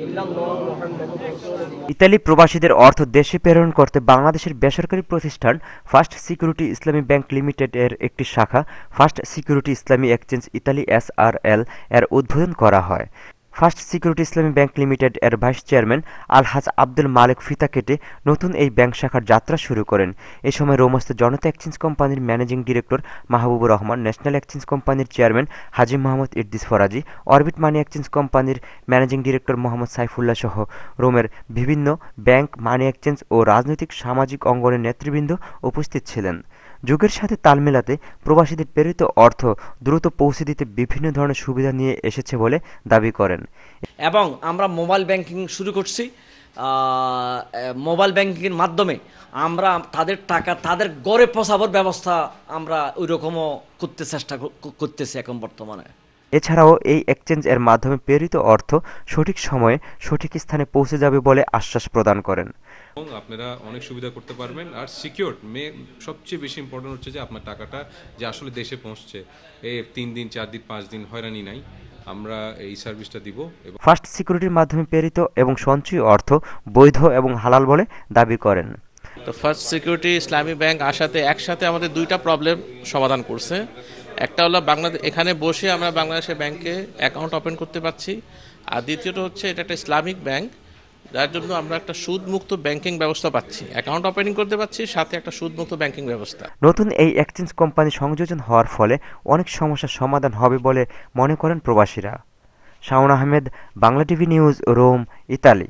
إلا الله محمد رسول الله। Italy প্রবাসীদের অর্থ দেশে প্রেরণ করতে বাংলাদেশের বেসরকারি প্রতিষ্ঠান ফার্স্ট সিকিউরিটি ইসলামী ব্যাংক লিমিটেড এর একটি শাখা ফার্স্ট সিকিউরিটি ইসলামী এক্সচেঞ্জ ইতালি এসআরএল এর উদ্বোধন করা হয়। ফার্স্ট সিকিউরিটি ইসলামী ব্যাংক লিমিটেড এর ভাইস চেয়ারম্যান আলহাজ আব্দুল মালেক ফিতা কেটে নতুন এই ব্যাংক শাখার যাত্রা শুরু করেন। এ সময় রোমস্ত জনতা এক্সচেঞ্জ কোম্পানির managing director Mahbubur Rahman, national exchange কোম্পানির chairman Haji Mohammad Idris Faraji, orbit money exchange কোম্পানির ম্যানেজিং ডিরেক্টর মোহাম্মদ সাইফুল্লাহ সহ রোমের বিভিন্ন ব্যাংক, মানি এক্সচেঞ্জ ও রাজনৈতিক সামাজিক অঙ্গনের নেতৃবৃন্দ উপস্থিত ছিলেন। যুগের সাথে তাল মেলাতে প্রবাসীদের প্রেরিত অর্থ দ্রুত পৌঁছে দিতে বিভিন্ন ধরনের সুবিধা নিয়ে এসেছে বলে দাবি করেন। এবং আমরা মোবাইল ব্যাংকিং শুরু করছি। মোবাইল ব্যাংকিংয়ের মাধ্যমে আমরা তাদের টাকা তাদের ঘরে পৌঁছাবার ব্যবস্থা আমরা ওই রকমও করতে চেষ্টা করতেছি এখন বর্তমানে। এছাড়াও এই এক্সচেঞ্জ এর মাধ্যমে প্রেরিত অর্থ সঠিক সময়ে সঠিক স্থানে পৌঁছে যাবে বলে আশ্বাস প্রদান করেন। এবং আপনারা অনেক সুবিধা করতে পারবেন আর সিকিউরড সবচেয়ে বেশি ইম্পর্টেন্ট হচ্ছে যে আপনার টাকাটা যে আসলে দেশে পৌঁছছে, এই 3 দিন 4 দিন 5 দিন হয়রানি নাই, আমরা এই সার্ভিসটা দিব। ফার্স্ট সিকিউরিটির মাধ্যমে প্রেরিত এবং সঞ্চয়ী অর্থ বৈধ এবং হালাল বলে দাবি করেন। তো ফার্স্ট সিকিউরিটি ইসলামী ব্যাংক আসাতে একসাথে আমাদের দুইটা প্রবলেম সমাধান করছে। একটা হলো বাংলাদেশ, এখানে বসে আমরা বাংলাদেশের ব্যাংকে অ্যাকাউন্ট ওপেন করতে পারছি, আর দ্বিতীয়ত হচ্ছে এটা একটা ইসলামিক ব্যাংক, যার জন্য আমরা একটা সুদমুক্ত ব্যাংকিং ব্যবস্থা পাচ্ছি, অ্যাকাউন্ট ওপেনিং করতে পারছি, সাথে একটা সুদমুক্ত ব্যাংকিং ব্যবস্থা। নতুন এই এক্সচেঞ্জ কোম্পানি সংযোজন হওয়ার ফলে অনেক সমস্যার সমাধান হবে বলে মনে করেন প্রবাসীরা। Shaon Ahmed, Bangla TV news, Rome, Italy.